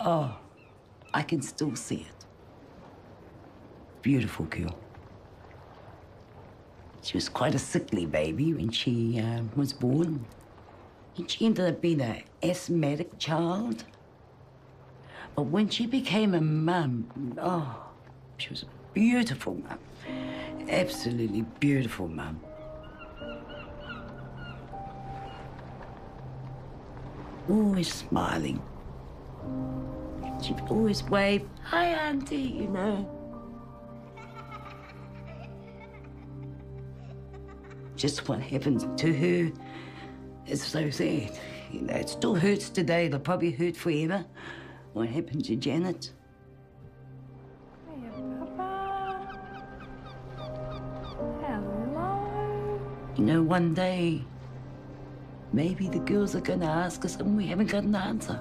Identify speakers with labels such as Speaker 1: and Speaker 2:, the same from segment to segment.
Speaker 1: Oh, I can still see it. Beautiful girl. She was quite a sickly baby when she was born. And she ended up being an asthmatic child. But when she became a mum, oh, she was a beautiful mum. Absolutely beautiful mum. Always smiling. She would always wave, "Hi, Auntie," you know. Just what happened to her is so sad. You know, it still hurts today. It'll probably hurt forever. What happened to Janet?
Speaker 2: Hey, Papa. Hello.
Speaker 1: You know, one day, maybe the girls are going to ask us and we haven't got an answer.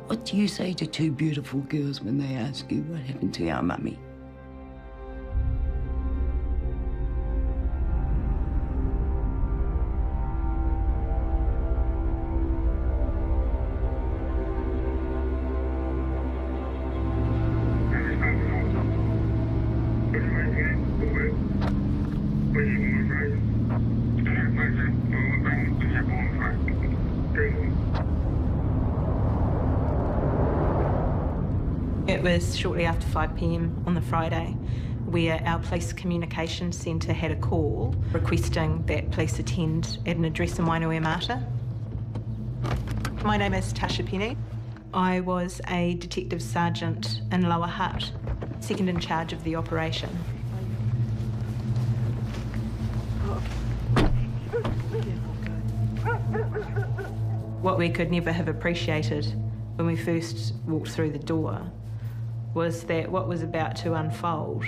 Speaker 1: What do you say to two beautiful girls when they ask you what happened to our mummy?
Speaker 2: It was shortly after 5 p.m. on the Friday where our police communications centre had a call requesting that police attend at an address in Wainuiomata. My name is Tasha Penny. I was a detective sergeant in Lower Hutt, second in charge of the operation. What we could never have appreciated when we first walked through the door was that what was about to unfold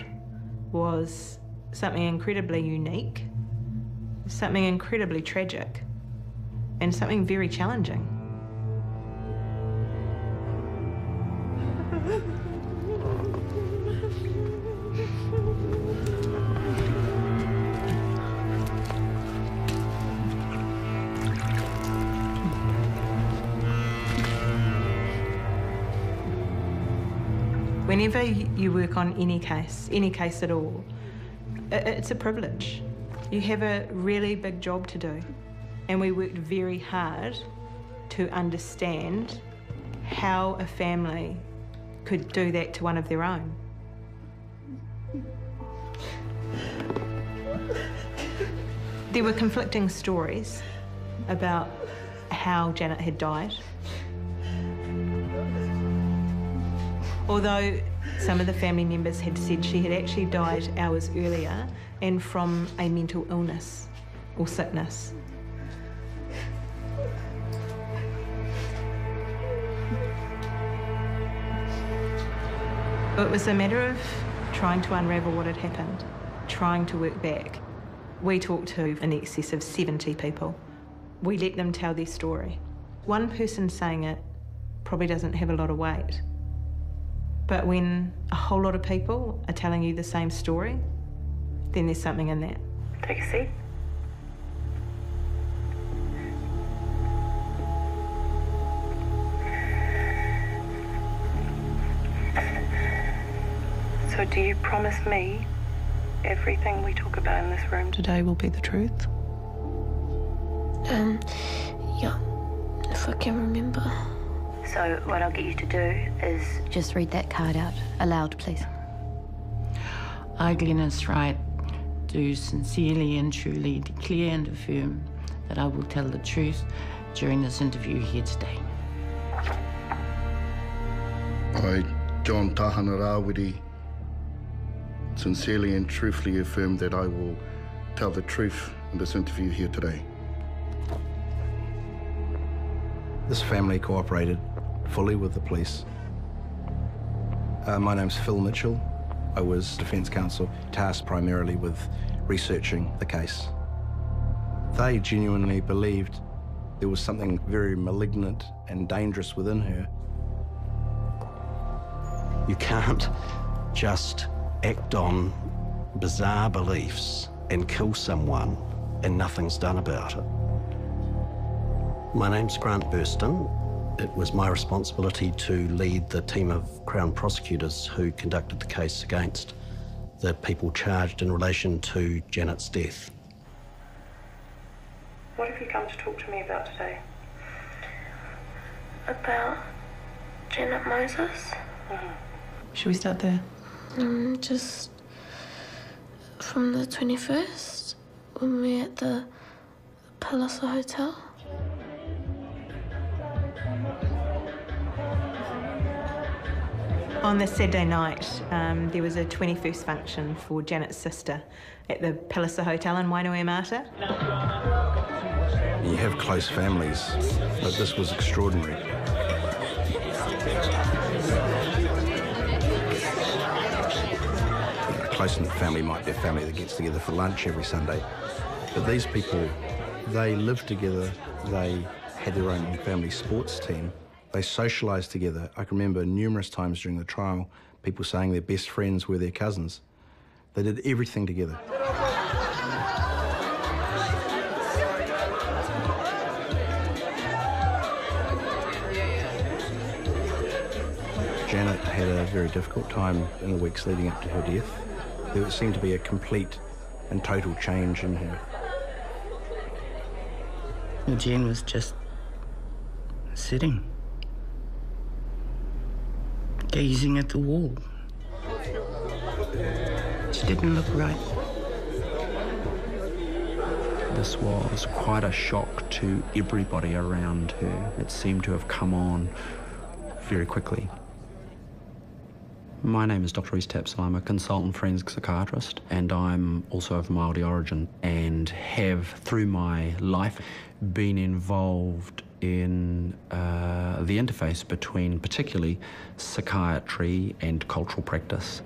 Speaker 2: was something incredibly unique, something incredibly tragic, and something very challenging. Whenever you work on any case at all, it's a privilege. You have a really big job to do, and we worked very hard to understand how a family could do that to one of their own. There were conflicting stories about how Janet had died. Although some of the family members had said she had actually died hours earlier and from a mental illness or sickness. It was a matter of trying to unravel what had happened, trying to work back. We talked to in excess of 70 people. We let them tell their story. One person saying it probably doesn't have a lot of weight. But when a whole lot of people are telling you the same story, then there's something in that. Take a seat. So do you promise me everything we talk about in this room today will be the truth?
Speaker 3: Yeah, if I can remember.
Speaker 4: So what I'll get you to do is
Speaker 3: Just read that card out aloud, please.
Speaker 5: I, Glenys Wright, do sincerely and truly declare and affirm that I will tell the truth during this interview here today.
Speaker 6: I, John Tahana Rawiri, sincerely and truthfully affirm that I will tell the truth in this interview here today.
Speaker 7: This family cooperated fully with the police. My name's Phil Mitchell. I was Defence Counsel, tasked primarily with researching the case. They genuinely believed there was something very malignant and dangerous within her.
Speaker 8: You can't just act on bizarre beliefs and kill someone and nothing's done about it. My name's Grant Burston. It was my responsibility to lead the team of Crown prosecutors who conducted the case against the people charged in relation to Janet's death.
Speaker 9: What have you come to talk to me about today?
Speaker 3: About Janet Moses.
Speaker 2: Should we start there?
Speaker 3: Just from the 21st, when we were at the Palazzo Hotel.
Speaker 2: On the Saturday night, there was a 21st function for Janet's sister at the Palazzo Hotel in Wainuiomata.
Speaker 7: You have close families, but this was extraordinary. A close-knit family might be a family that gets together for lunch every Sunday, but these people, they lived together, they had their own family sports team, they socialised together. I can remember numerous times during the trial, people saying their best friends were their cousins. They did everything together. Janet had a very difficult time in the weeks leading up to her death. There seemed to be a complete and total change in her.
Speaker 5: Jen was just sitting, gazing at the wall. She didn't look right.
Speaker 10: This was quite a shock to everybody around her. It seemed to have come on very quickly. My name is Dr. Rhys Tapsell. I'm a consultant forensic psychiatrist, and I'm also of Māori origin and have, through my life, been involved in the interface between particularly psychiatry and cultural practice.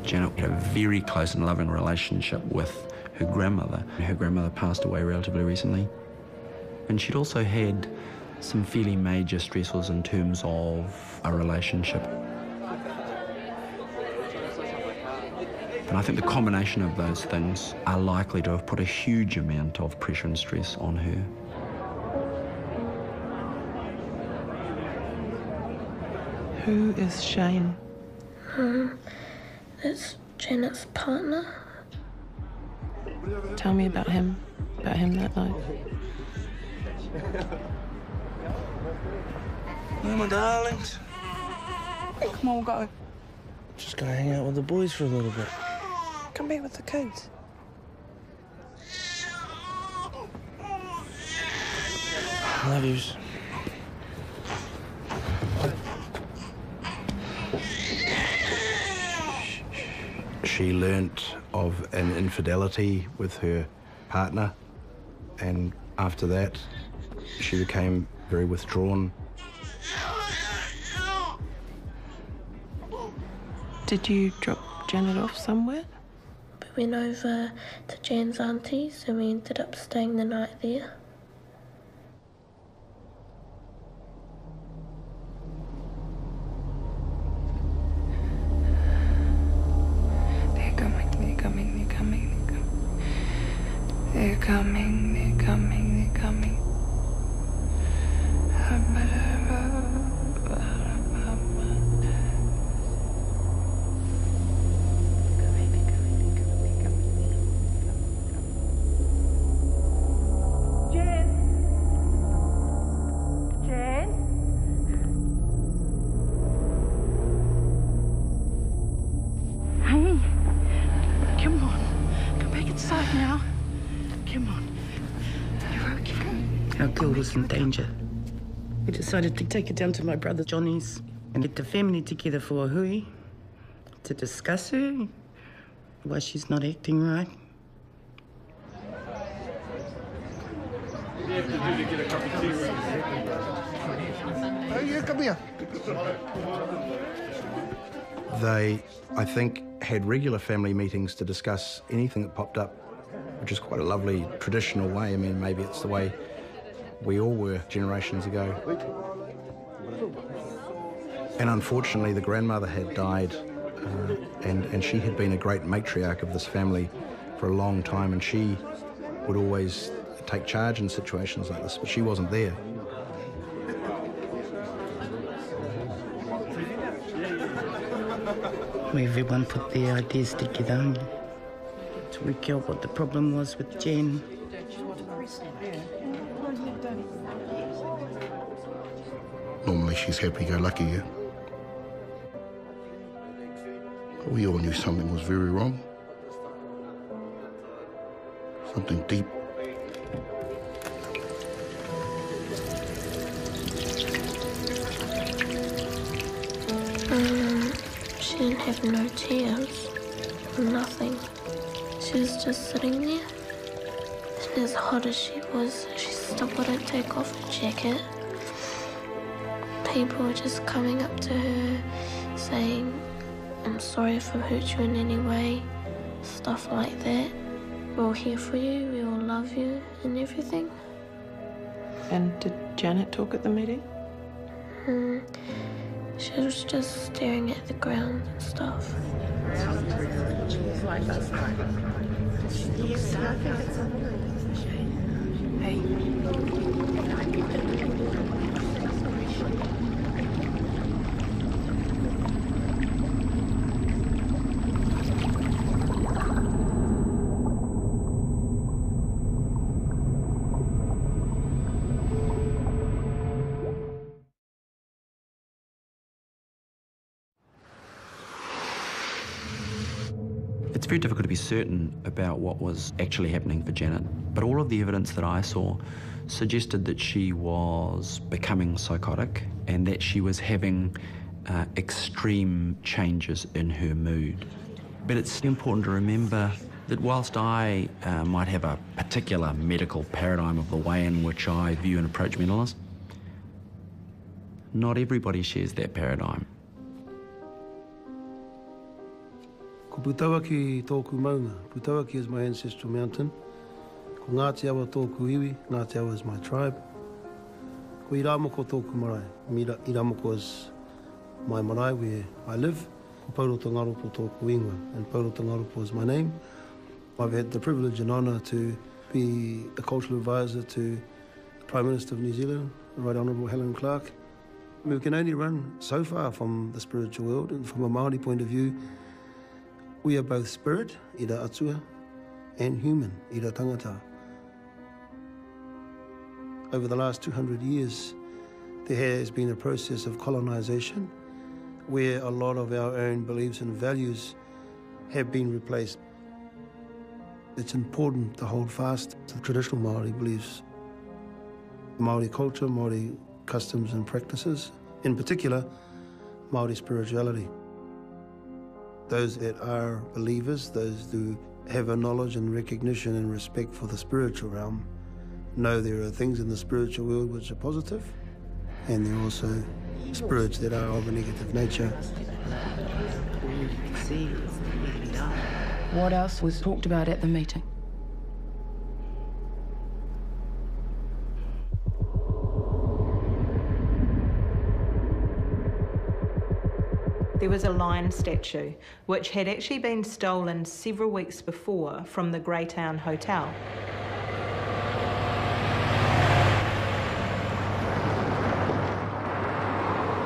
Speaker 10: Janet had a very close and loving relationship with her grandmother. Her grandmother passed away relatively recently, and she'd also had some fairly major stressors in terms of a relationship. And I think the combination of those things are likely to have put a huge amount of pressure and stress on her.
Speaker 2: Who is Shane?
Speaker 3: That's Janet's partner.
Speaker 2: Tell me about him that night.
Speaker 11: Oh, my darlings.
Speaker 12: Come on, we'll go.
Speaker 11: Just gonna hang out with the boys for a little bit.
Speaker 12: Come here with the kids.
Speaker 11: Love yous.
Speaker 7: She learnt of an infidelity with her partner, and after that, she became very withdrawn.
Speaker 2: Did you drop Janet off somewhere?
Speaker 3: We went over to Jan's auntie's and we ended up staying the night there.
Speaker 12: They're coming, they're coming, they're coming, they're coming. They're coming, they're coming, they're coming.
Speaker 5: Our girl was in danger. We decided to take her down to my brother Johnny's and get the family together for a hui to discuss her, why she's not acting right.
Speaker 6: Oh, yeah, come here.
Speaker 7: They, I think, had regular family meetings to discuss anything that popped up, which is quite a lovely traditional way. I mean, maybe it's the way we all were generations ago. And unfortunately, the grandmother had died, and she had been a great matriarch of this family for a long time, and she would always take charge in situations like this, but she wasn't there.
Speaker 1: where everyone put their ideas together to work out what the problem was with Jen.
Speaker 6: Normally she's happy-go-lucky, yeah? But we all knew something was very wrong. Something deep.
Speaker 3: She didn't have no tears, nothing. She was just sitting there. And as hot as she was, she still wouldn't take off her jacket. People were just coming up to her saying, "I'm sorry if I hurt you in any way," stuff like that. "We're all here for you, we all love you," and everything.
Speaker 2: And did Janet talk at the meeting?
Speaker 3: She was just staring at the ground and stuff.
Speaker 10: It's very difficult to be certain about what was actually happening for Janet, but all of the evidence that I saw suggested that she was becoming psychotic and that she was having extreme changes in her mood. But it's important to remember that whilst I might have a particular medical paradigm of the way in which I view and approach mental illness, not everybody shares that paradigm.
Speaker 13: Ko Putawaki tōku maunga. Putawaki is my ancestral mountain. Ko Ngāti Awa tōku iwi. Ngāti Awa is my tribe. Ko Iramoko tōku marae. Iramoko is my marae where I live. Ko Pauroto Ngaropo tōku ingoa. And Pauroto Ngaropo is my name. I've had the privilege and honour to be a cultural advisor to the Prime Minister of New Zealand, the Right Honourable Helen Clark. We can only run so far from the spiritual world, and from a Māori point of view, we are both spirit, ira atua, and human, ira tangata. Over the last 200 years, there has been a process of colonisation where a lot of our own beliefs and values have been replaced. It's important to hold fast to the traditional Māori beliefs, Māori culture, Māori customs and practices, in particular, Māori spirituality. Those that are believers, those who have a knowledge and recognition and respect for the spiritual realm, know there are things in the spiritual world which are positive, and there are also spirits that are of a negative nature.
Speaker 5: What else was talked about at the meeting?
Speaker 2: There was a lion statue, which had actually been stolen several weeks before from the Greytown Hotel.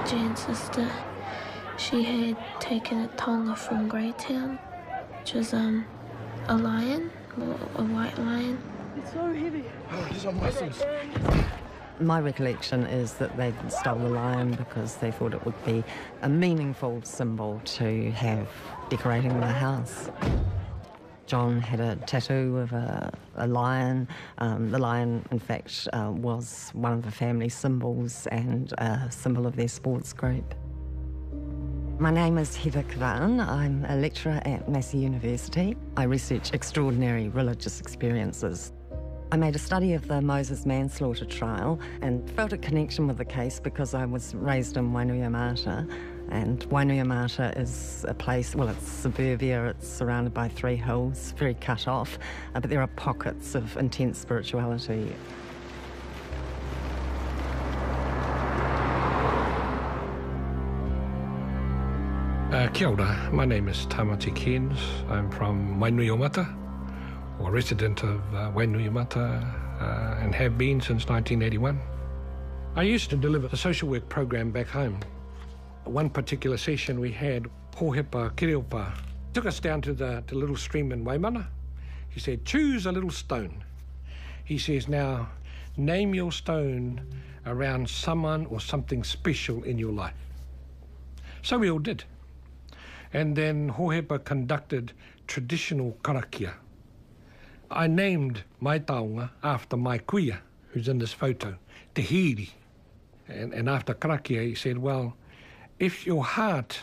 Speaker 3: Jan's sister, she had taken a tonga from Greytown, which was a lion, a white lion.
Speaker 11: It's so heavy. Oh, these are muscles.
Speaker 14: My recollection is that they stole the lion because they thought it would be a meaningful symbol to have decorating the house. John had a tattoo of a lion. The lion, in fact, was one of the family symbols and a symbol of their sports group. My name is Heather Kavan. I'm a lecturer at Massey University. I research extraordinary religious experiences. I made a study of the Moses manslaughter trial and felt a connection with the case because I was raised in Wainuiomata, and Wainuiomata is a place, well, it's suburbia, it's surrounded by 3 hills, very cut off, but there are pockets of intense spirituality.
Speaker 15: Kia ora, my name is Tamati Cairns. I'm from Wainuiomata, or a resident of Wainuiomata, and have been since 1981. I used to deliver a social work program back home. One particular session we had Hohepa Kireopa took us down to the little stream in Waimana. He said, choose a little stone. He says, now, name your stone around someone or something special in your life. So we all did. And then Hohepa conducted traditional karakia. I named my taonga after my kuia, who's in this photo, Te Hiri. And after karakia, he said, well, if your heart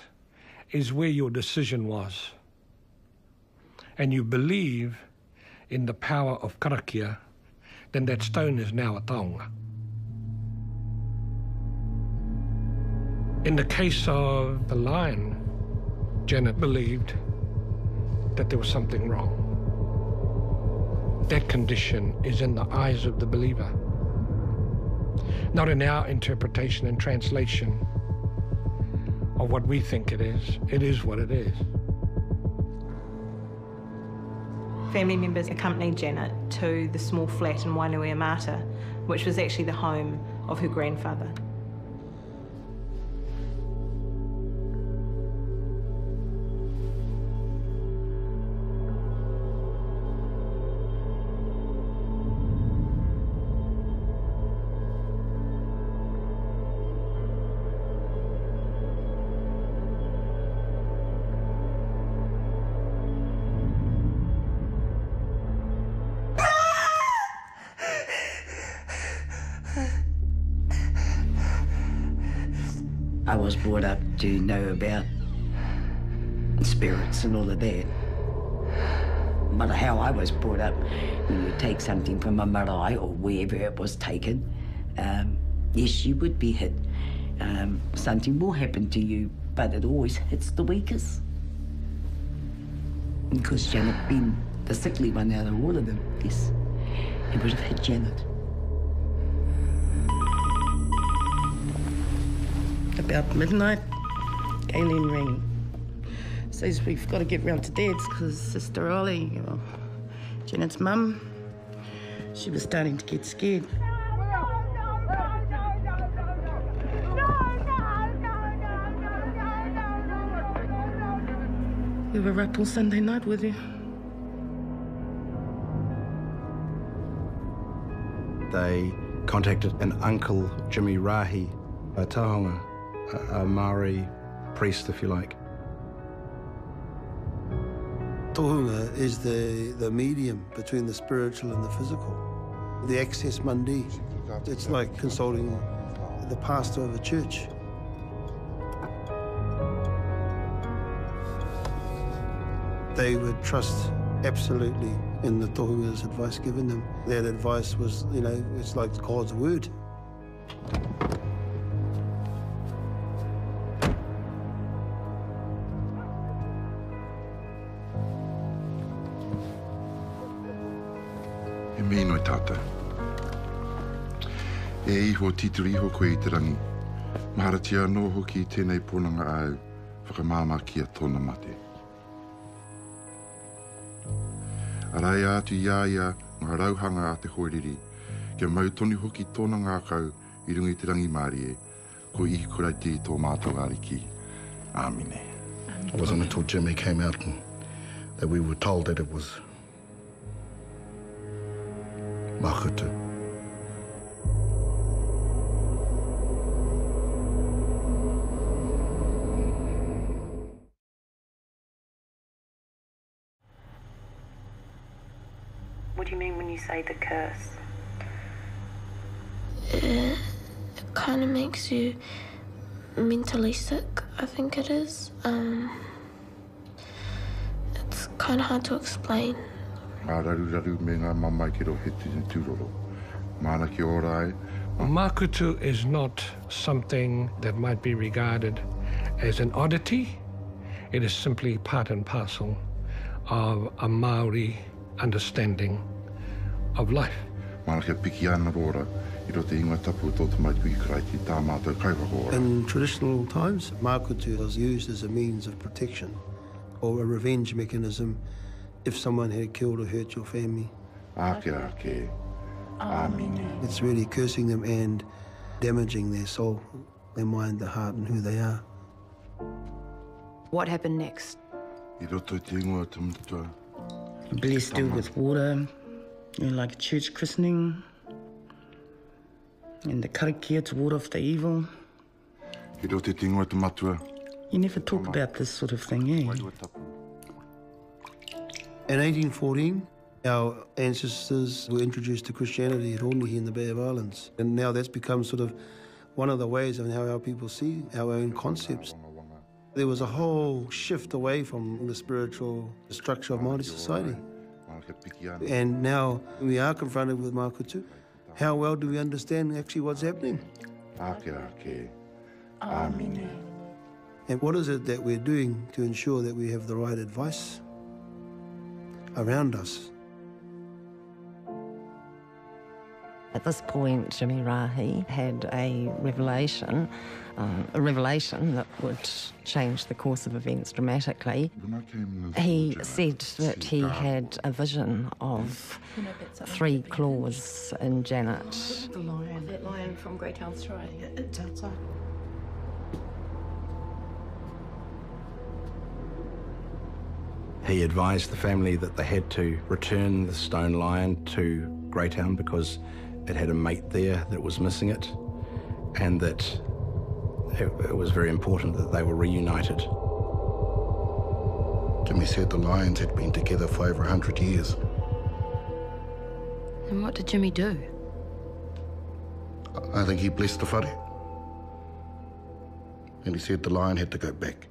Speaker 15: is where your decision was, and you believe in the power of karakia, then that stone is now a taonga. In the case of the lion, Janet believed that there was something wrong. That condition is in the eyes of the believer, not in our interpretation and translation of what we think it is. It is what it is.
Speaker 2: Family members accompanied Janet to the small flat in Wainuiomata, which was actually the home of her grandfather.
Speaker 1: I was brought up to know about spirits and all of that. No matter how I was brought up, when you take something from a marae or wherever it was taken, yes, you would be hit. Something will happen to you, but it always hits the weakest. Because Janet being the sickly one out of all of them, yes, it would have hit Janet.
Speaker 16: About midnight, Galen rang. Says we've got to get round to Dad's because Sister Ollie, Janet's mum, she was starting to get scared. We were up all Sunday night with her.
Speaker 7: They contacted an uncle, Jimmy Rahi, a Tahonga, a Maori priest, if you like.
Speaker 13: Tohunga is the medium between the spiritual and the physical. The access mundi. It's like consulting the pastor of a church. They would trust absolutely in the tohunga's advice given them. That advice was, it's like God's word.
Speaker 17: Me noi tata. E iho tituri iho koe I te rangi. Maharatia no hoki tēnei pōnanga au, whakamāma kia tōna mate. Arai atu ia ngā rauhanga a te hoeriri, kia mautoni hoki tōna ngākau I rungi te rangi Mārie, ko ihi kuraiti tō mātou ariki. Āmine.
Speaker 6: It wasn't until Jimmy came out that we were told that it was Makutu.
Speaker 4: What do you mean when you say the curse?
Speaker 3: It kind of makes you mentally sick, I think it is. It's kind of hard to explain.
Speaker 15: Makutu is not something that might be regarded as an oddity. It is simply part and parcel of a Maori understanding of life.
Speaker 13: In traditional times, Makutu was used as a means of protection or a revenge mechanism if someone had killed or hurt your family. It's really cursing them and damaging their soul, their mind, their heart, and who they are.
Speaker 18: What happened next?
Speaker 16: Blessed her with water, like a church christening, and the karakia to ward off the evil. You never talk about this sort of thing, eh?
Speaker 13: In 1814, our ancestors were introduced to Christianity at Hornihi in the Bay of Islands. And now that's become sort of one of the ways of how our people see our own concepts. There was a whole shift away from the spiritual structure of Māori society. And now we are confronted with Makutu. How well do we understand actually what's happening?
Speaker 17: Amine.
Speaker 13: And what is it that we're doing to ensure that we have the right advice around us?
Speaker 14: At this point, Jimmy Rahi had a revelation that would change the course of events dramatically. He said that he had a vision of 3 claws in Janet.
Speaker 5: The lion. That lion from Greytown Strike. It's outside.
Speaker 7: He advised the family that they had to return the stone lion to Greytown because it had a mate there that was missing it, and that it was very important that they were reunited.
Speaker 6: Jimmy said the lions had been together for over 100 years.
Speaker 18: And what did Jimmy do?
Speaker 6: I think he blessed the whare. And he said the lion had to go back.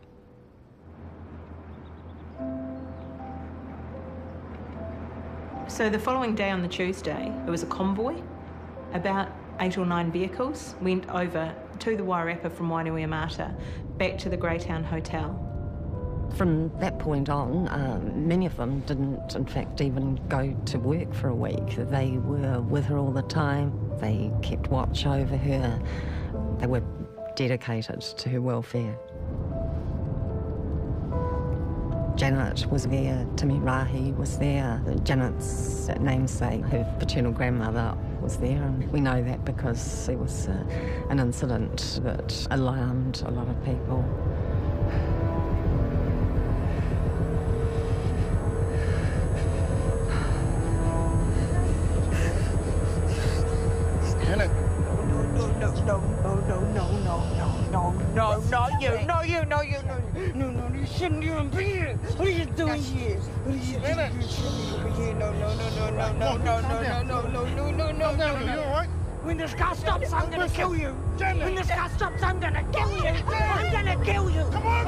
Speaker 2: So the following day on the Tuesday, there was a convoy. About 8 or 9 vehicles went over to the Wairarapa from Wainuiomata, back to the Greytown Hotel.
Speaker 14: From that point on, many of them didn't, in fact, even go to work for a week. They were with her all the time. They kept watch over her. They were dedicated to her welfare. Janet was there, Timi Rahi was there, Janet's namesake, her paternal grandmother was there, and we know that because there was an incident that alarmed a lot of people.
Speaker 6: Janet!
Speaker 11: No, you shouldn't even be here. What are you doing here? What are you doing? You shouldn't even be here. No. You all right? When this car stops, I'm gonna kill you. When this car stops, I'm gonna kill you. I'm gonna kill you. Come on,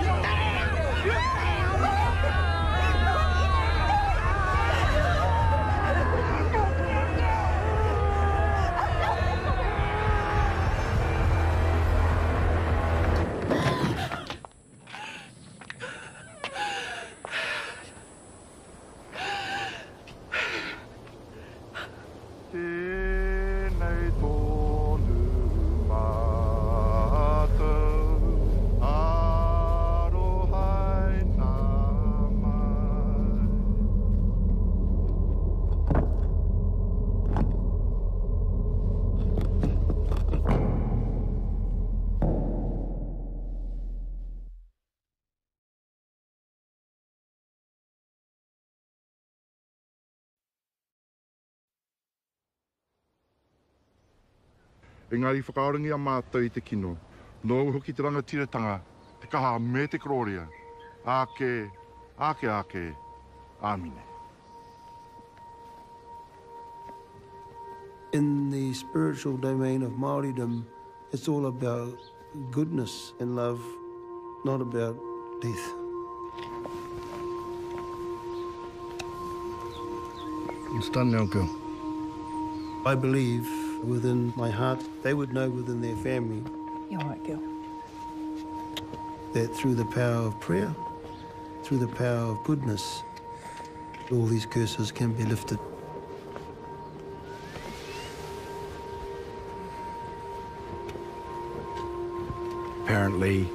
Speaker 17: Engari whakaorangi a mātou I te kino. Nō hoki te rangatiratanga, te kaha me te kororia. Ake, Amine.
Speaker 13: In the spiritual domain of Māoridom, it's all about goodness and love, not about death.
Speaker 6: It's done now, girl.
Speaker 13: I believe within my heart, they would know within their family.
Speaker 18: You're right, girl.
Speaker 13: That through the power of prayer, through the power of goodness, all these curses can be lifted.
Speaker 7: Apparently,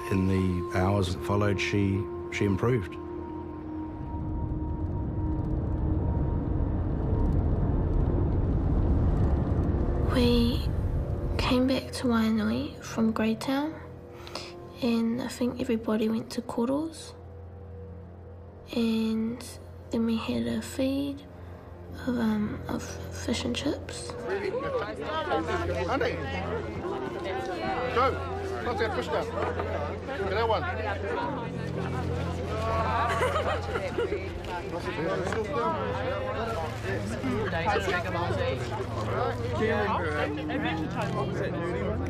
Speaker 7: in the hours that followed, she improved.
Speaker 3: We came back to Wainui from Greytown, and I think everybody went to Koros, and then we had a feed of fish and chips.
Speaker 6: Honey, go. What's that fish now? Get that one.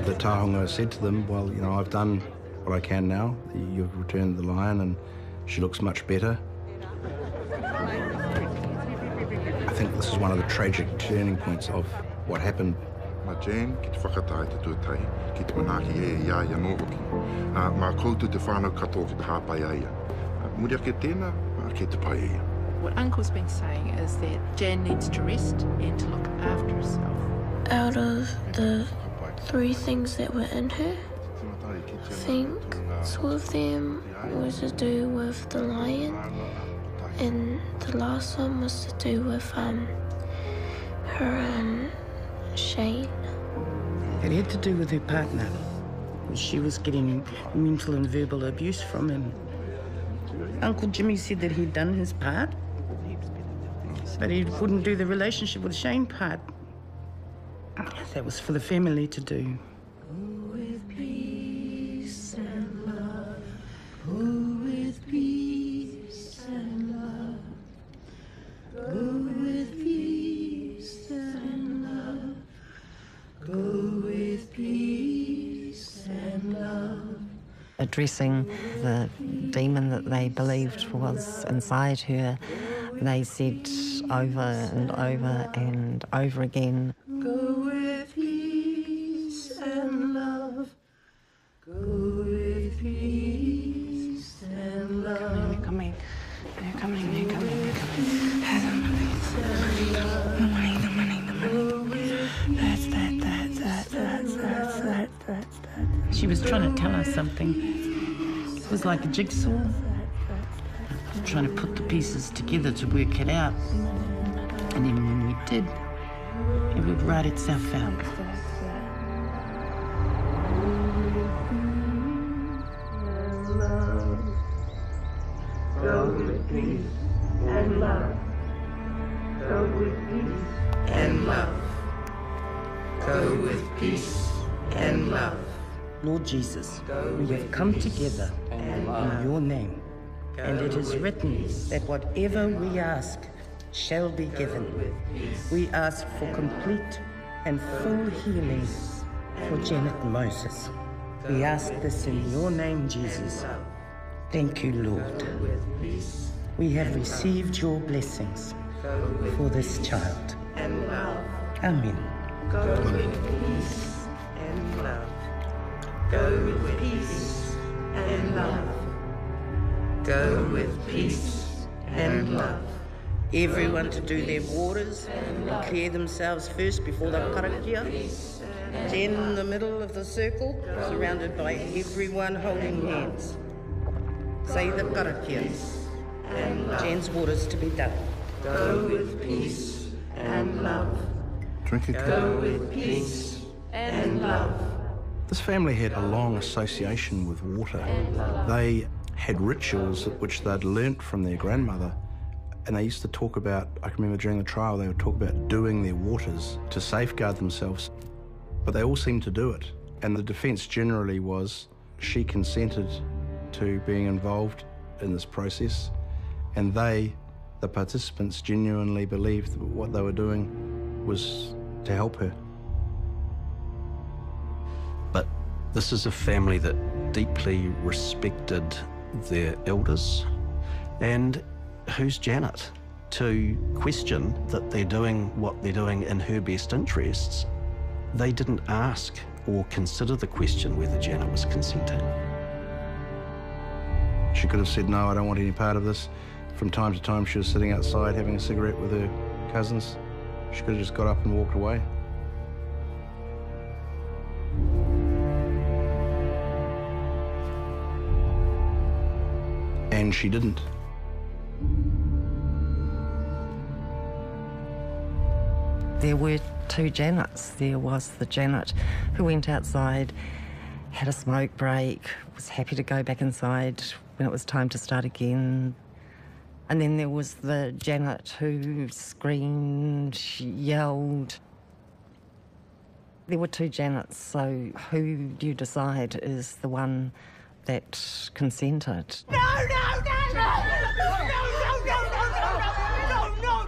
Speaker 7: The tahunga said to them, well, you know, I've done what I can now. You've returned the lion and she looks much better. I think this is one of the tragic turning points of what happened.
Speaker 17: Ma Jan, ki te whakatai te tuatai, ki te manaki ia no hoki. Ma koutu te whānau katoa ki te hāpai aia. Muri ake tēnā, ke te pai ia.
Speaker 16: What Uncle's been saying is that Jan needs to rest and to look after herself.
Speaker 3: Out of the 3 things that were in her, I think 2 of them was to do with the lion, and the last one was to do with her and Shane.
Speaker 16: It had to do with her partner. She was getting mental and verbal abuse from him. Uncle Jimmy said that he'd done his part, but he wouldn't do the relationship with Shane part. That was for the family to do.
Speaker 11: With peace and love, with peace and love, with peace and love, with peace and love.
Speaker 14: Addressing the demon that they believed was inside her, they said over and over and over again,
Speaker 11: Go with peace and love. Go with peace and love.
Speaker 16: They're coming. They're coming. They're coming. They're coming. The money. That's that. She was trying to tell us something. It was like a jigsaw. Trying to put the pieces together to work it out. And then when we did, it would write itself out.
Speaker 11: Go with peace and love. Go with peace and love. Go with peace and love.
Speaker 16: Lord Jesus, we have come together in your name, and it is written that whatever we ask shall be given. We ask for complete and full healing for Janet Moses. We ask this in your name, Jesus. Thank you, Lord. We have received your blessings for this child. Amen.
Speaker 11: Go with peace and love. Go with peace and love. Go with peace and love.
Speaker 16: Everyone to do their waters and clear themselves first before the karakia. Jen in the middle of the circle, surrounded by everyone holding hands. Say the karakia. Jen's waters to be done.
Speaker 11: Go with peace and love.
Speaker 7: Drink a cup.
Speaker 11: Go with peace and love.
Speaker 7: This family had a long association with water. They had rituals which they'd learnt from their grandmother, and they used to talk about, I can remember during the trial, they would talk about doing their waters to safeguard themselves, but they all seemed to do it. And the defence generally was she consented to being involved in this process, and they, the participants, genuinely believed that what they were doing was to help her.
Speaker 8: But this is a family that deeply respected their elders. And who's Janet to question that they're doing what they're doing in her best interests? They didn't ask or consider the question whether Janet was consenting.
Speaker 7: She could have said, no, I don't want any part of this. From time to time, she was sitting outside having a cigarette with her cousins. She could have just got up and walked away. And she didn't.
Speaker 14: There were 2 Janets. There was the Janet who went outside had a smoke break, was happy to go back inside when it was time to start again. And then there was the Janet who screamed, yelled. There were two Janets, so who do you decide is the one that consented?
Speaker 11: No, no, no, no! No, no, no, no, no, no, no,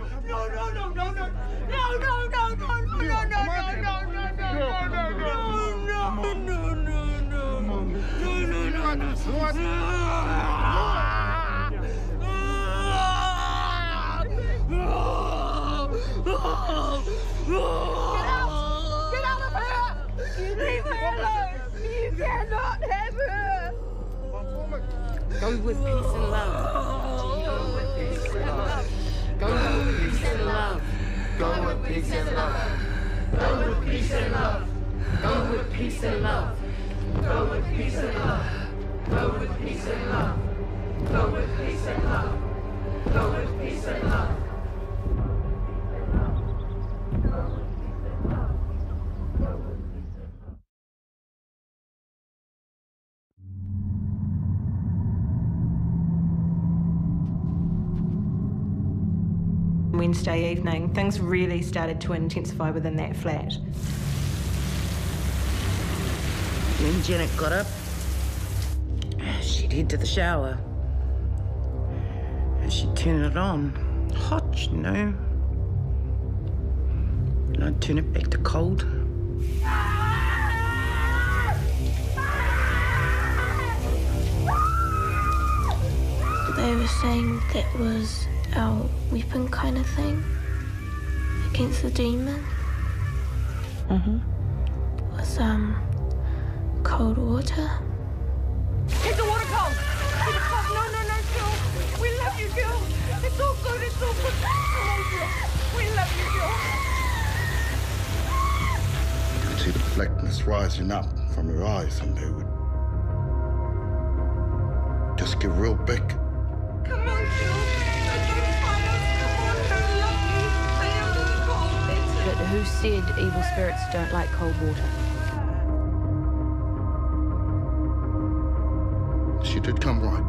Speaker 11: no, no, no, no, no, Get out of here! Leave her alone! You cannot have her!
Speaker 5: Go with peace and love. Go with peace and love. Go with peace and love. Go with peace and love. Go with peace and love. Go with peace and love. Go with peace and love. Go with peace and love. Go with peace and love. Go with peace and love.
Speaker 2: Wednesday evening, things really started to intensify within that flat.
Speaker 16: When Janet got up, she'd head to the shower. And she'd turn it on. Hot, you know. And I'd turn it back to cold.
Speaker 3: They were saying that was our weapon kind of thing against the demon. Was cold water.
Speaker 11: Keep the water cold! Keep it cold! No, no, no, girl! We love you, girl! It's all good, it's all good! Come on, girl! We love you, girl!
Speaker 6: You could see the blackness rising up from her eyes, and they would just get real big.
Speaker 11: Come on, girl!
Speaker 18: But who said evil spirits don't like cold water?
Speaker 6: She did come right.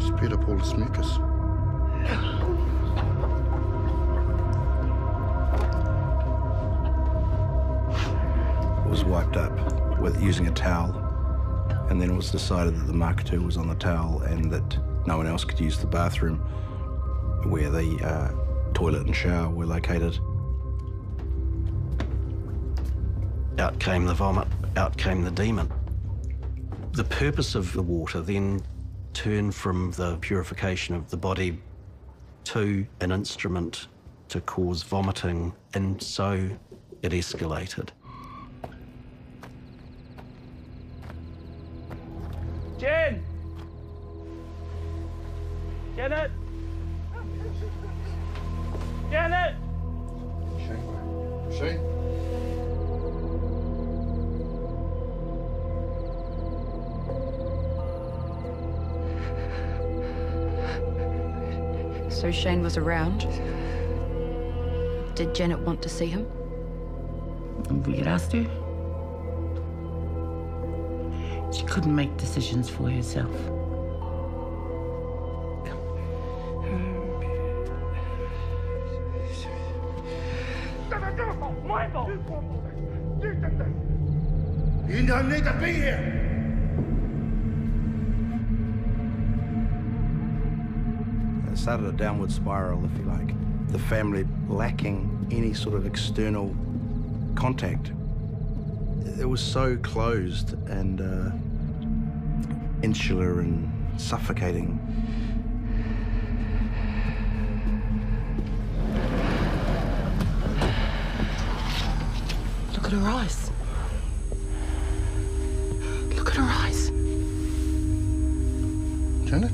Speaker 6: Speed up all the mucus.
Speaker 7: It was wiped up with using a towel, and then it was decided that the marketer was on the towel and that no one else could use the bathroom where the toilet and shower were located.
Speaker 8: Out came the vomit, out came the demon. The purpose of the water then turned from the purification of the body to an instrument to cause vomiting, and so it escalated.
Speaker 11: Jen! Janet! Janet!
Speaker 6: Shane?
Speaker 18: So Shane was around. Did Janet want to see him?
Speaker 5: We had asked her. She couldn't make decisions for herself.
Speaker 11: My fault!
Speaker 6: You don't need to be here!
Speaker 7: It started a downward spiral, if you like. The family lacking any sort of external contact. It was so closed and insular and suffocating.
Speaker 16: Look at her eyes. Look at her eyes.
Speaker 6: Janet?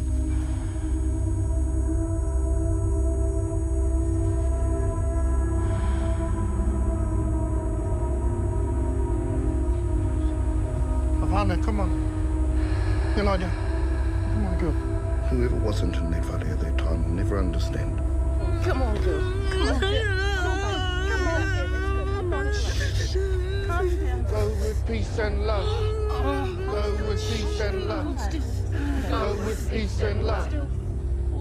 Speaker 6: Havana, come on. Elijah, come on, girl. Whoever wasn't in that valley at that time will never understand.
Speaker 11: Come on, girl. Come on, girl. Come on, baby. Come on. Calm down.
Speaker 6: peace and love. Go with peace and love. Go with peace and love.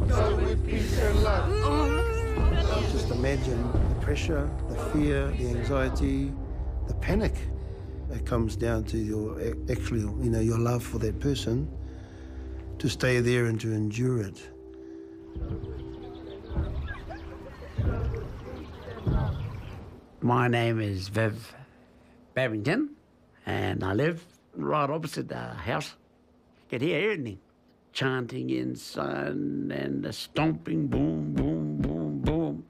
Speaker 6: Go with peace and love.
Speaker 13: Just imagine the pressure, the fear, the anxiety, the panic. It comes down to your your love for that person, to stay there and to endure it.
Speaker 19: My name is Viv Babington, and I live right opposite the house. You can hear everything. Chanting inside and the stomping, boom, boom, boom, boom.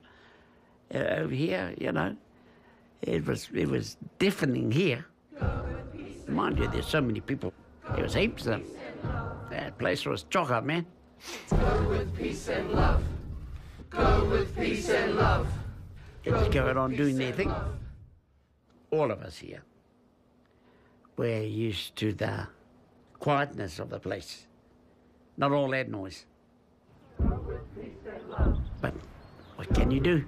Speaker 19: Over here, it was deafening here. Mind you, there's so many people. There was heaps of them. That place was chocker, man.
Speaker 11: Go with peace and love. Go with peace and love.
Speaker 19: They just go on doing their thing. All of us here, we're used to the quietness of the place. Not all that noise. But what can you do?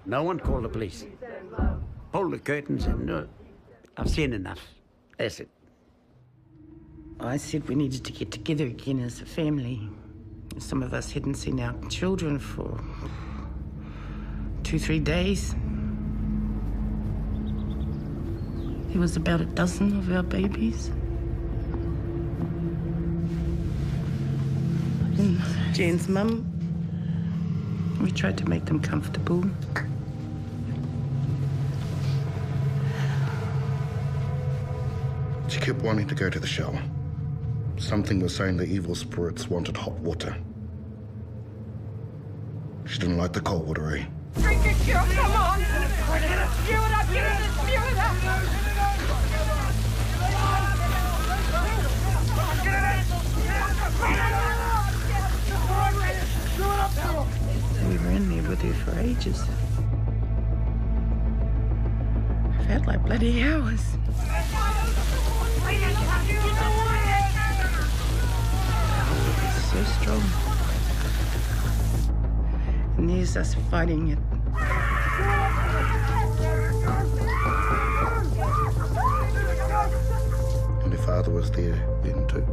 Speaker 19: No one called the police. Pull the curtains and no. I've seen enough. That's it.
Speaker 16: I said we needed to get together again as a family. Some of us hadn't seen our children for 2-3 days. There was about a dozen of our babies. And Jan's mum, we tried to make them comfortable.
Speaker 6: She kept wanting to go to the shower. Something was saying the evil spirits wanted hot water. She didn't like the cold water, eh?
Speaker 11: Drink it, Jill, come on! Spew it up, get it, spew it up!
Speaker 16: We were in there with her for ages. Felt like bloody hours. So strong. And there's us fighting it.
Speaker 6: And her father was there then too.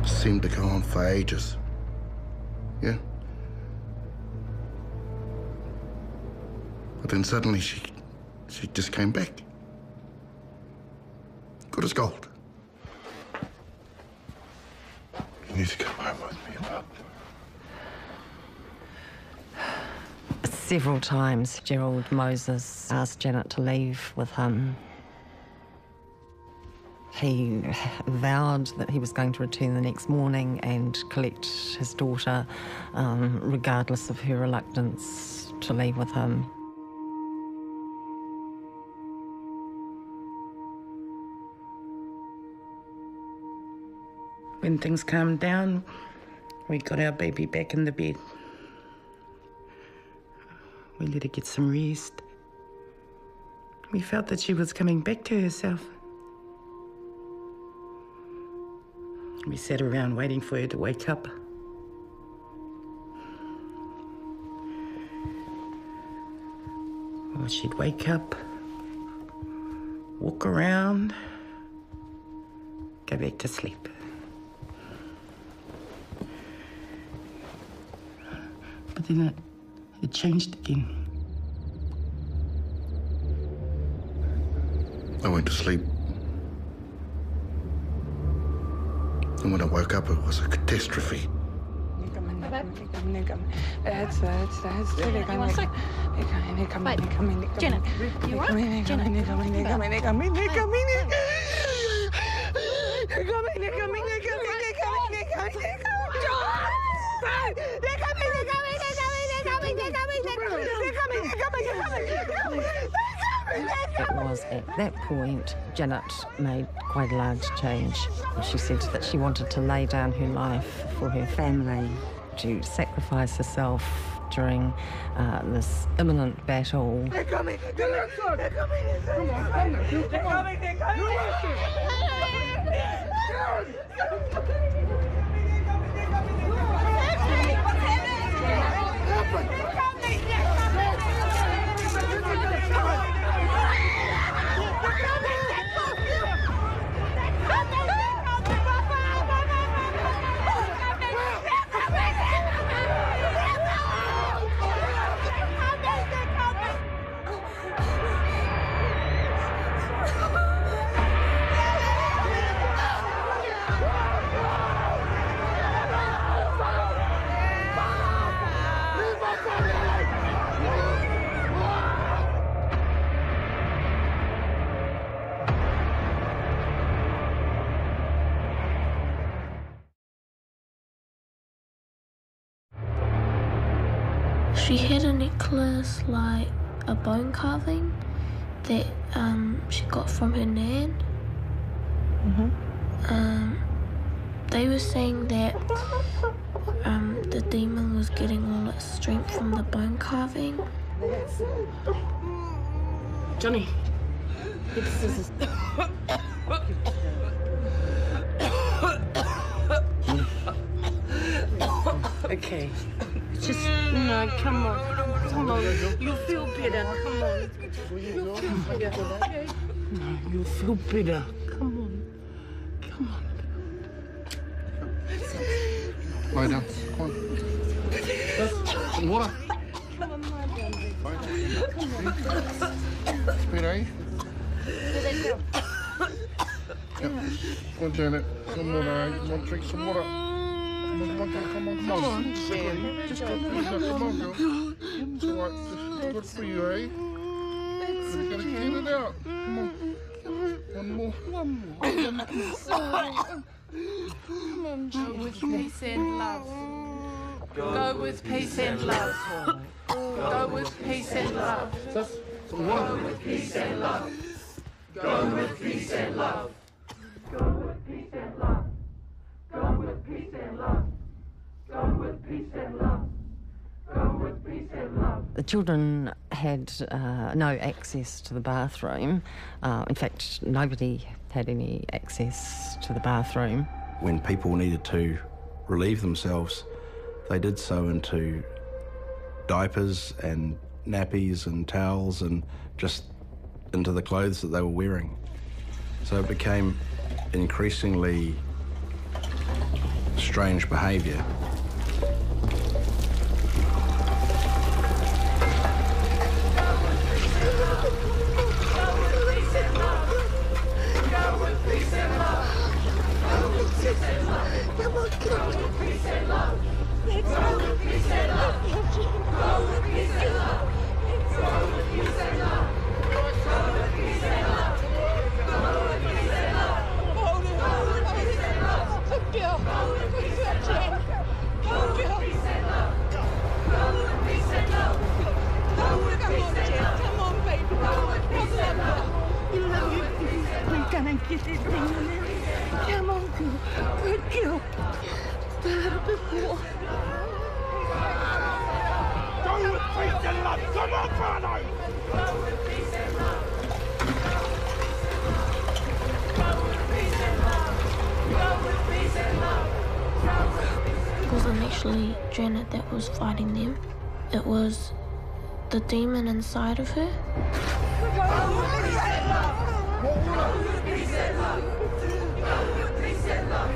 Speaker 6: Seemed to go on for ages. Yeah. But then suddenly she just came back. Good as gold. You need to come home with me, love.
Speaker 14: Several times, Gerald Moses asked Janet to leave with him. He vowed that he was going to return the next morning and collect his daughter, regardless of her reluctance to leave with him.
Speaker 16: When things calmed down, we got our baby back in the bed. We let her get some rest. We felt that she was coming back to herself. We sat around waiting for her to wake up. Well, she'd wake up, walk around, go back to sleep. But then it changed again.
Speaker 6: I went to sleep. And when I woke up, it was a catastrophe.
Speaker 12: Jenna, you all right?
Speaker 14: It was at that point Janet made quite a large change. She said that she wanted to lay down her life for her family, to sacrifice herself during this imminent battle.
Speaker 11: They're coming! They're coming! They're coming! Come on, come on! They're coming! They're
Speaker 3: She had a necklace, like a bone carving, that she got from her nan. They were saying that the demon was getting all its strength from the bone carving.
Speaker 16: Johnny, get the scissors. Okay. Just, no, come on. Come on. You'll feel better. Come on. You'll feel better. No, you'll feel better. Come on. Come on.
Speaker 17: Lie down. Come on. Some water.
Speaker 16: Come on, lie down, baby.
Speaker 17: Speed, eh? Yep. Come on, Janet. Some water, eh? Come on, drink some water. Come on, come on. Just go, come on, girl. It's all right. It's good for you, eh? You gotta get it out. Come on. One more.
Speaker 12: Come on, go with peace and love. Go with peace and love. Go with peace and love.
Speaker 17: Some water.
Speaker 11: Go with peace and love. Go with peace and love. Go with peace and love. Go with peace and love. Go with peace and love. Go with peace and love.
Speaker 14: The children had no access to the bathroom. In fact, nobody had any access to the bathroom.
Speaker 7: When people needed to relieve themselves, they did so into diapers and nappies and towels and just into the clothes that they were wearing. So it became increasingly strange behaviour.
Speaker 11: Get this thing in there. Come on, girl. Good girl. Just a little bit more.
Speaker 6: Go with peace and love. Come on, Carlo. Go with peace and love. Go with peace and love. Go with peace and love.
Speaker 3: It wasn't actually Janet that was fighting them. It was the demon inside of her.
Speaker 11: Go with peace and love. Go with peace and love. Go with peace and love.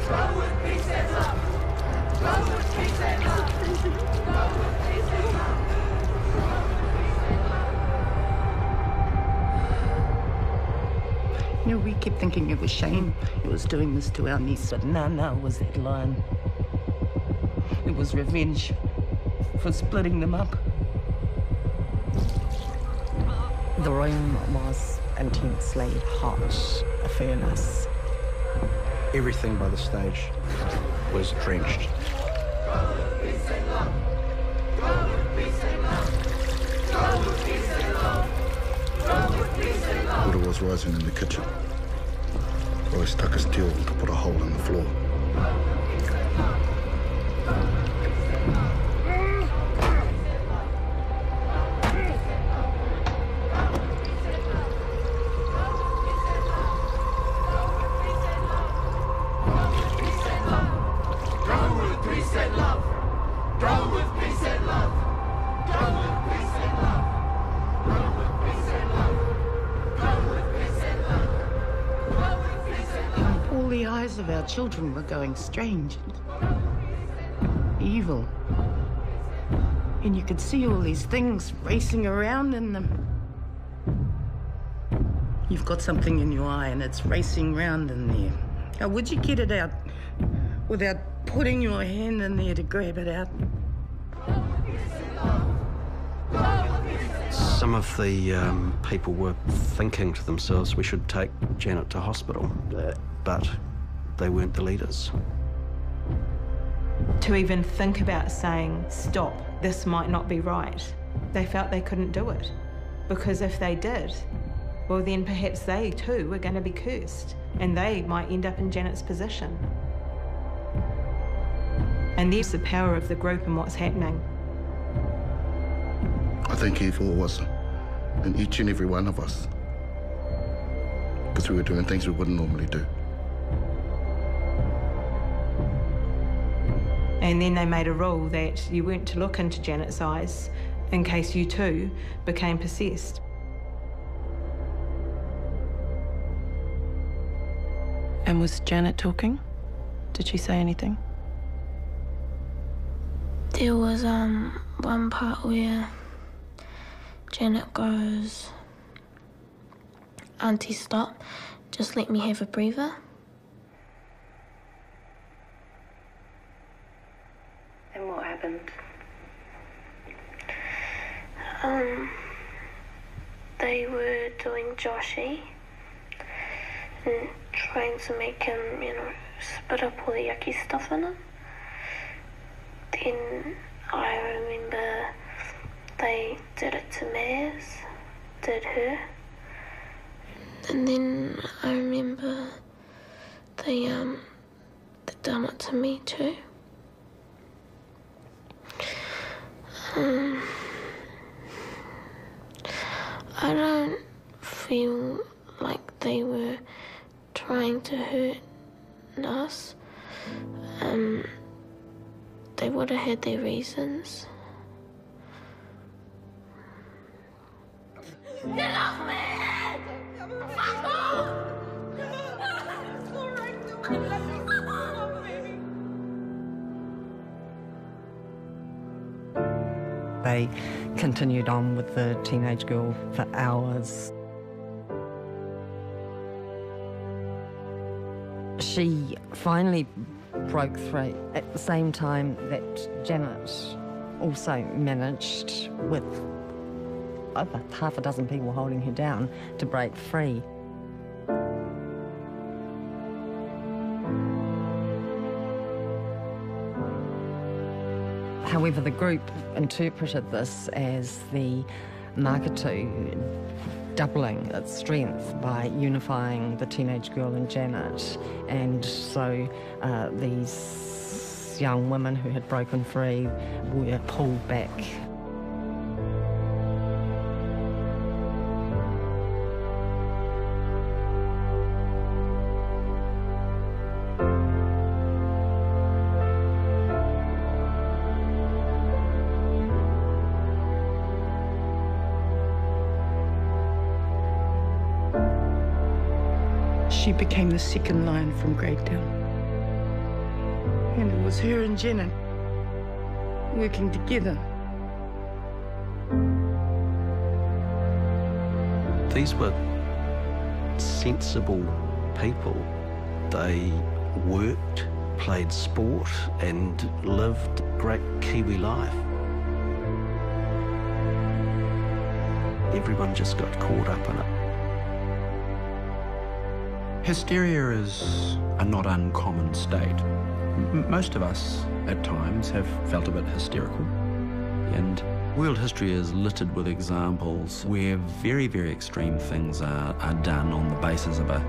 Speaker 11: Go with peace and love. Go with peace and love. Go with peace and love.
Speaker 16: You know, we kept thinking it was Shane who was doing this to our niece, but no, it was that lion. It was revenge for splitting them up.
Speaker 14: The room was intensely hot, a furnace.
Speaker 7: Everything by the stage was drenched.
Speaker 17: Water was rising in the kitchen. Roy stuck his steel to put a hole in the floor.
Speaker 16: All the eyes of our children were going strange and evil. And you could see all these things racing around in them. You've got something in your eye and it's racing around in there. How would you get it out without putting your hand in there to grab it out?
Speaker 8: Some of the people were thinking to themselves, we should take Janet to hospital, but they weren't the leaders.
Speaker 2: To even think about saying, stop, this might not be right, they felt they couldn't do it. Because if they did, well then perhaps they too were going to be cursed and they might end up in Janet's position. And there's the power of the group and what's happening.
Speaker 17: I think evil was in each and every one of us. Because we were doing things we wouldn't normally do.
Speaker 2: And then they made a rule that you weren't to look into Janet's eyes in case you too became possessed.
Speaker 16: And was Janet talking? Did she say anything?
Speaker 3: There was one part where Janet goes, "Auntie, stop. Just let me have a breather."
Speaker 4: And what happened?
Speaker 3: They were doing Joshy and trying to make him, spit up all the yucky stuff in him. Then I remember they did it to Maz, did her. And then I remember they done it to me too. I don't feel like they were trying to hurt us. They would have had their reasons.
Speaker 11: Get off me! Fuck off!
Speaker 14: They continued on with the teenage girl for hours. She finally broke free at the same time that Janet also managed, with over half a dozen people holding her down, to break free. However, the group interpreted this as the Makatu doubling its strength by unifying the teenage girl and Janet, and so these young women who had broken free were pulled back.
Speaker 16: She became the second lion from Greytown. And it was her and Janet working together.
Speaker 8: These were sensible people. They worked played sport and lived great Kiwi life. Everyone just got caught up in it.
Speaker 10: Hysteria is a not uncommon state. Most of us, at times, have felt a bit hysterical. And world history is littered with examples where very, very extreme things are done on the basis of a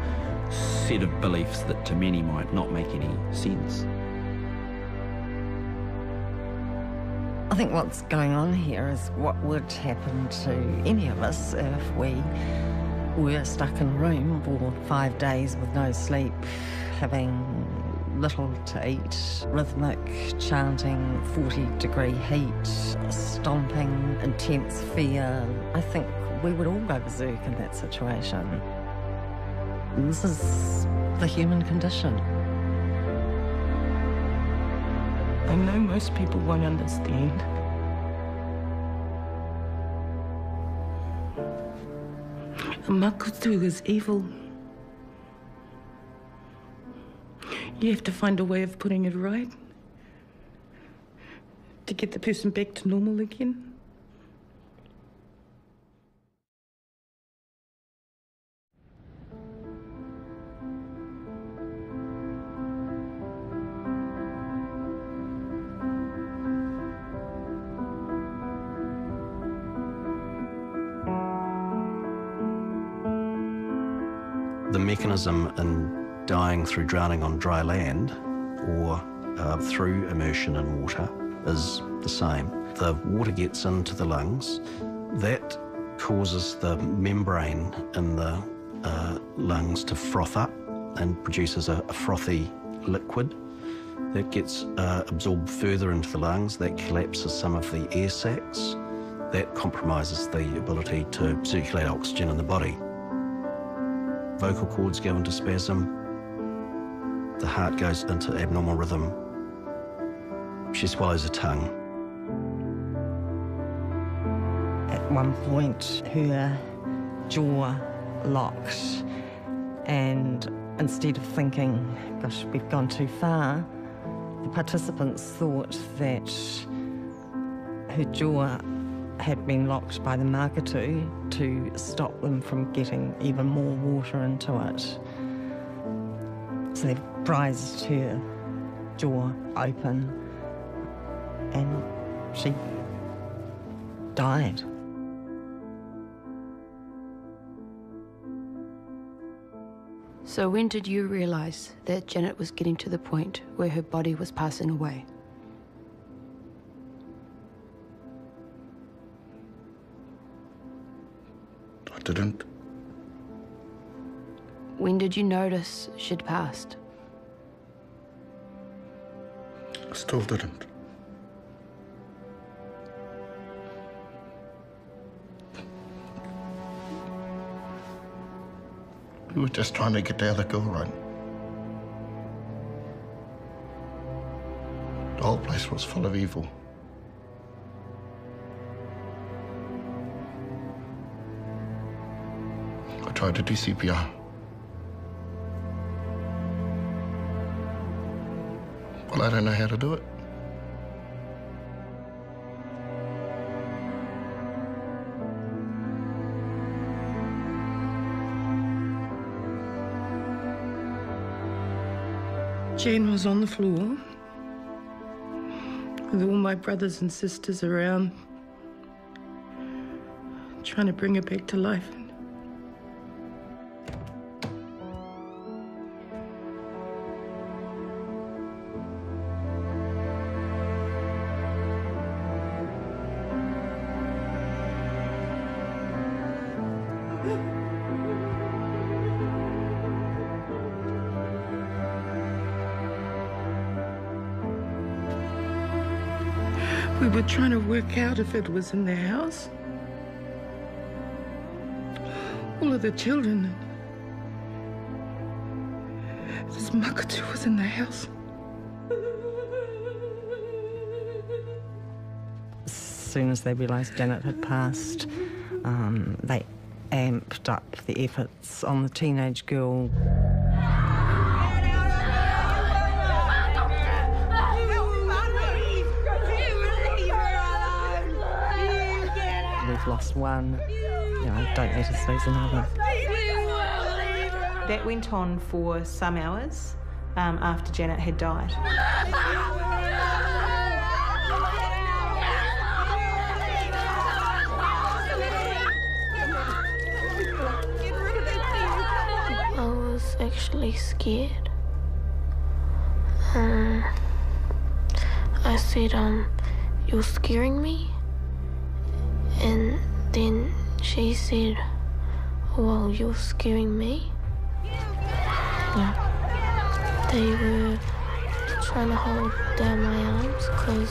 Speaker 10: set of beliefs that to many might not make any sense.
Speaker 14: I think what's going on here is what would happen to any of us if we were stuck in a room for 5 days with no sleep, having little to eat, rhythmic chanting, 40-degree heat, stomping, intense fear. I think we would all go berserk in that situation. This is the human condition.
Speaker 16: I know most people won't understand. A makutu is evil. You have to find a way of putting it right to get the person back to normal again.
Speaker 8: The mechanism in dying through drowning on dry land or through immersion in water is the same. The water gets into the lungs. That causes the membrane in the lungs to froth up and produces a frothy liquid. That gets absorbed further into the lungs. That collapses some of the air sacs. That compromises the ability to circulate oxygen in the body. Vocal cords go into spasm. The heart goes into abnormal rhythm. She swallows her tongue.
Speaker 14: At one point, her jaw locked, and instead of thinking, gosh, we've gone too far, the participants thought that her jaw had been locked by the makatu to stop them from getting even more water into it. So they prized her jaw open and she died.
Speaker 18: So when did you realise that Janet was getting to the point where her body was passing away?
Speaker 17: I didn't.
Speaker 18: When did you notice she'd passed?
Speaker 17: I still didn't. We were just trying to get the other girl right. The whole place was full of evil. I tried to do CPR. Well, I don't know how to do it.
Speaker 16: Jane was on the floor with all my brothers and sisters around, trying to bring her back to life. We were trying to work out if it was in the house. All of the children. This makatu was in the house.
Speaker 14: As soon as they realised Janet had passed, they amped up the efforts on the teenage girl. we've lost one, don't let us lose another.
Speaker 2: That went on for some hours after Janet had died.
Speaker 3: I was actually scared. I said, you're scaring me? And then she said, well, you're scaring me? Yeah. They were trying to hold down my arms because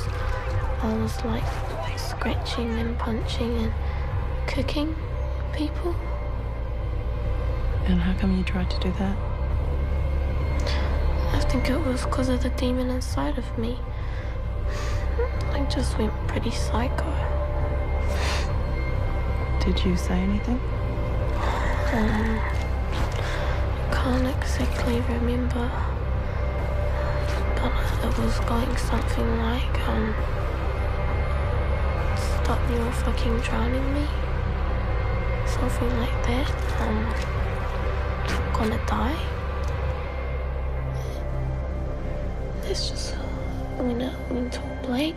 Speaker 3: I was like scratching and punching and kicking people.
Speaker 2: And how come you tried to do that?
Speaker 3: I think it was because of the demon inside of me. I just went pretty psycho.
Speaker 2: Did you say anything?
Speaker 3: Can't exactly remember, but it was going something like, stop you fucking drowning me. Something like that. Gonna die. It's just when it went all blank.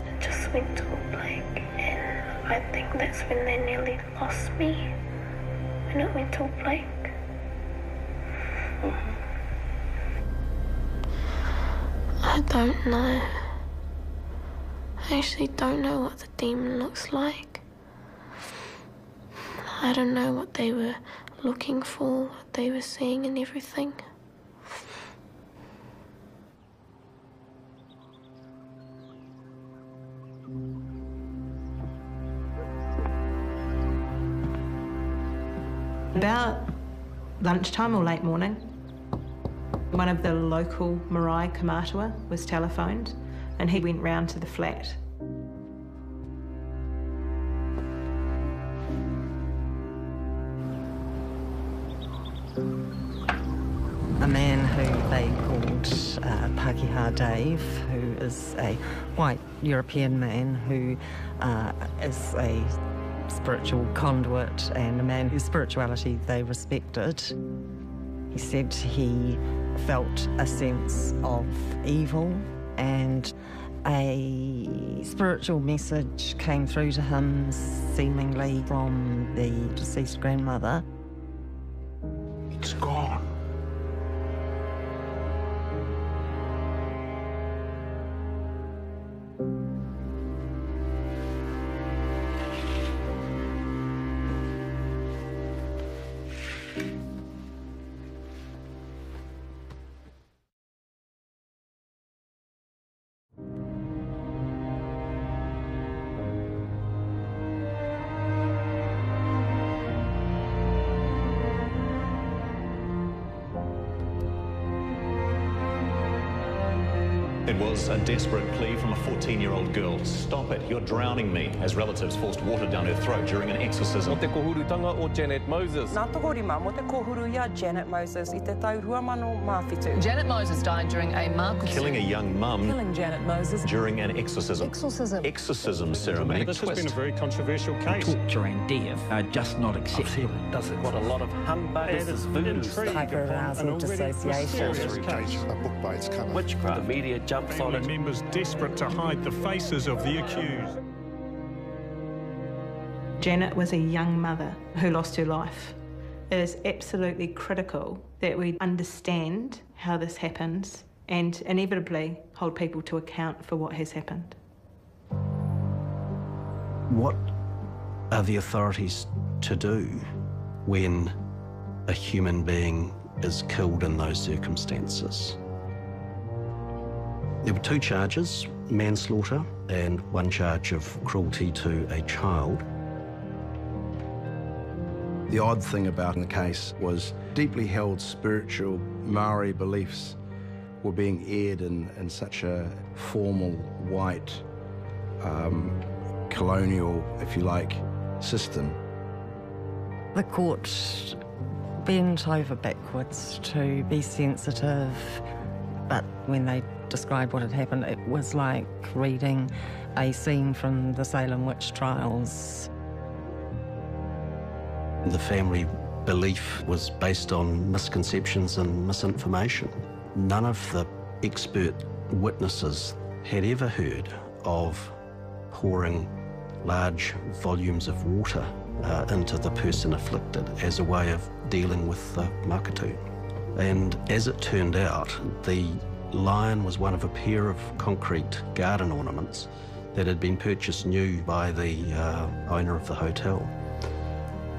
Speaker 3: It just went all blank, and I think that's when they nearly lost me. When it went all blank. I don't know. I actually don't know what the demon looks like. I don't know what they were looking for, what they were seeing and everything.
Speaker 2: About lunchtime or late morning, one of the local marae Kamatua was telephoned, and he went round to the flat.
Speaker 14: A man who they called Pakeha Dave, who is a white European man who is a spiritual conduit and a man whose spirituality they respected. He said he felt a sense of evil, and a spiritual message came through to him, seemingly from the deceased grandmother.
Speaker 6: It's gone.
Speaker 20: It was a desperate plea from a 14-year-old girl. Stop it, you're drowning me, as relatives forced water down her throat during an exorcism.
Speaker 21: Mo te kohurutanga o Janet Moses.
Speaker 22: Nā tokorima mo te kohuru ia Janet Moses I te tau ruamano mawhitu.
Speaker 23: Janet Moses died during a mākutu.
Speaker 20: Killing a young mum.
Speaker 23: Killing Janet Moses.
Speaker 20: During an exorcism.
Speaker 23: Exorcism
Speaker 20: ceremony.
Speaker 21: This has been a very controversial case.
Speaker 19: Torture and death are just not acceptable.
Speaker 21: Does it? What a lot of humbug. This is voodoo.
Speaker 14: Hyperarousal dissociation.
Speaker 6: A book by its cover.
Speaker 21: Witchcraft. The media jumps on it.
Speaker 24: Family members desperate to hide the faces of the accused.
Speaker 2: Janet was a young mother who lost her life. It is absolutely critical that we understand how this happens and inevitably hold people to account for what has happened.
Speaker 8: What are the authorities to do when a human being is killed in those circumstances? There were 2 charges, manslaughter and 1 charge of cruelty to a child.
Speaker 7: The odd thing about the case was deeply held spiritual Maori beliefs were being aired in such a formal, white, colonial, if you like, system.
Speaker 14: The court bent over backwards to be sensitive, but when they described what had happened, it was like reading a scene from the Salem witch trials.
Speaker 8: The family belief was based on misconceptions and misinformation. None of the expert witnesses had ever heard of pouring large volumes of water into the person afflicted as a way of dealing with the makatu. And as it turned out, the lion was one of a pair of concrete garden ornaments that had been purchased new by the owner of the hotel.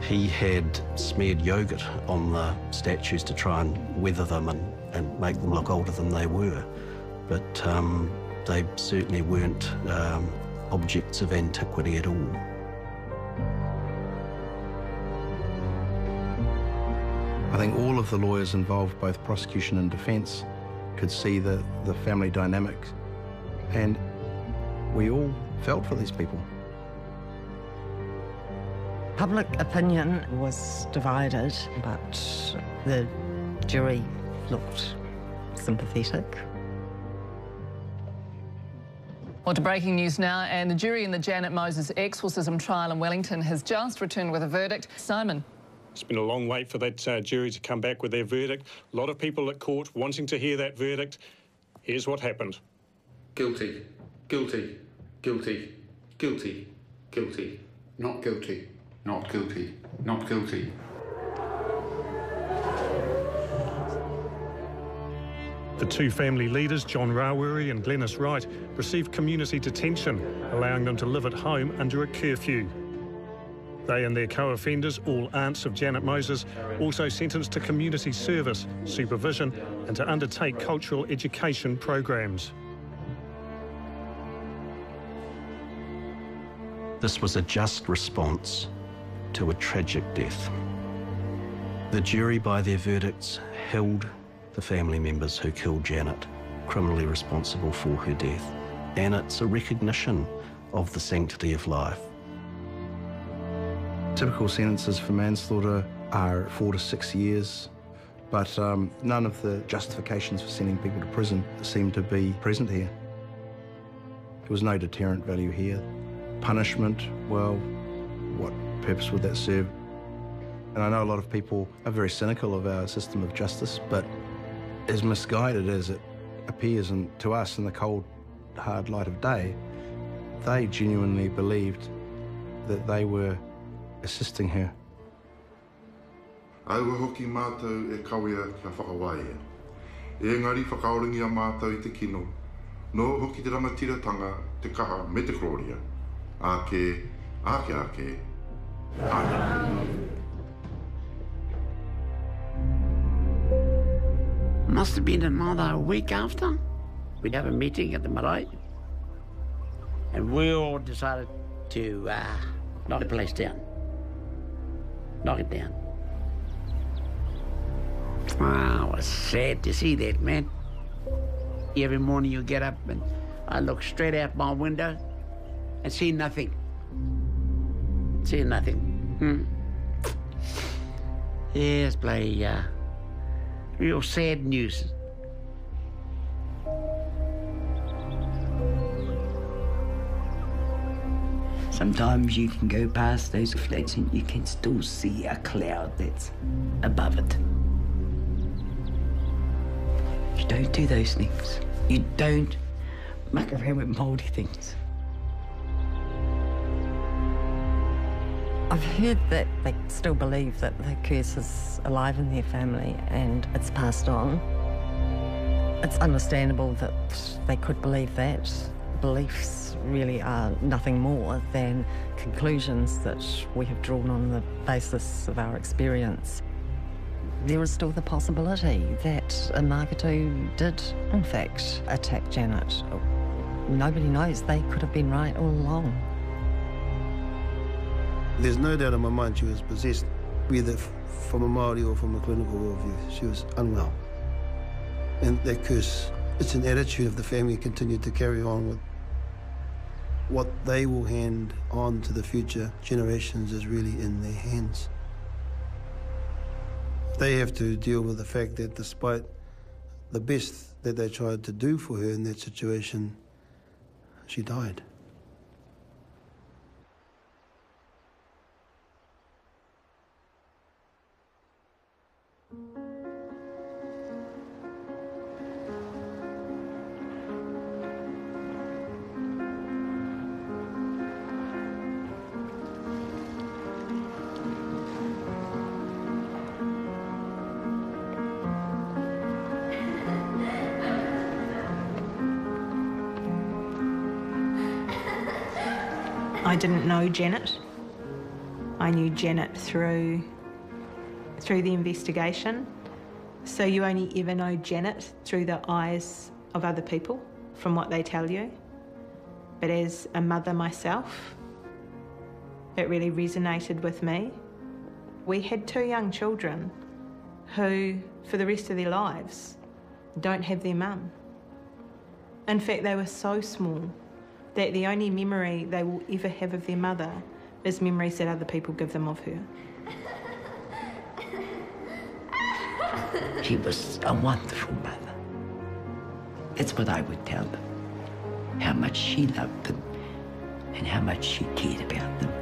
Speaker 8: He had smeared yogurt on the statues to try and weather them and make them look older than they were. But they certainly weren't objects of antiquity at all.
Speaker 7: I think all of the lawyers involved, both prosecution and defence, could see the family dynamic, and we all felt for these people.
Speaker 14: Public opinion was divided, but the jury looked sympathetic.
Speaker 23: Well, to breaking news now, and the jury in the Janet Moses exorcism trial in Wellington has just returned with a verdict. Simon.
Speaker 24: It's been a long wait for that jury to come back with their verdict. A lot of people at court wanting to hear that verdict. Here's what happened.
Speaker 1: Guilty, guilty, guilty, guilty, guilty. Not guilty, not guilty, not guilty.
Speaker 24: The two family leaders, John Rawiri and Glenys Wright, received community detention, allowing them to live at home under a curfew. They and their co-offenders, all aunts of Janet Moses, also sentenced to community service, supervision and to undertake cultural education programs.
Speaker 8: This was a just response to a tragic death. The jury, by their verdicts, held the family members who killed Janet criminally responsible for her death, and it's a recognition of the sanctity of life.
Speaker 7: Typical sentences for manslaughter are 4 to 6 years, but none of the justifications for sending people to prison seem to be present here. There was no deterrent value here. Punishment, well, what purpose would that serve? And I know a lot of people are very cynical of our system of justice, but as misguided as it appears to us in the cold, hard light of day, they genuinely believed that they were assisting her.
Speaker 17: Aua hoki mātou e kawea kia whakawaia. E ngari whakaoringi a mātou I te kino, no hoki te rangatiratanga te kaha me te kloria. Ake, ake, ake, ake.
Speaker 19: Must have been another week after. We'd have a meeting at the marae, and we all decided to knock the place down. Knock it down. Wow, it was sad to see that, man. Every morning you get up and I look straight out my window and see nothing. See nothing. Yes, play real sad news.
Speaker 5: Sometimes you can go past those flats and you can still see a cloud that's above it. You don't do those things. You don't muck around with mouldy things.
Speaker 14: I've heard that they still believe that the curse is alive in their family and it's passed on. It's understandable that they could believe that. Beliefs really are nothing more than conclusions that we have drawn on the basis of our experience. There is still the possibility that a Makatu did, in fact, attack Janet. Nobody knows. They could have been right all along.
Speaker 13: There's no doubt in my mind she was possessed, whether from a Māori or from a clinical worldview. She was unwell. And that curse, it's an attitude of the family continued to carry on with. What they will hand on to the future generations is really in their hands. They have to deal with the fact that despite the best that they tried to do for her in that situation, she died.
Speaker 2: I didn't know Janet. I knew Janet through the investigation. So you only ever know Janet through the eyes of other people, from what they tell you. But as a mother myself, it really resonated with me. We had 2 young children who, for the rest of their lives, don't have their mum. In fact, they were so small that the only memory they will ever have of their mother is memories that other people give them of her.
Speaker 5: She was a wonderful mother. That's what I would tell them. How much she loved them and how much she cared about them.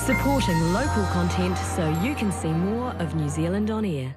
Speaker 4: Supporting local content so you can see more of New Zealand On Air.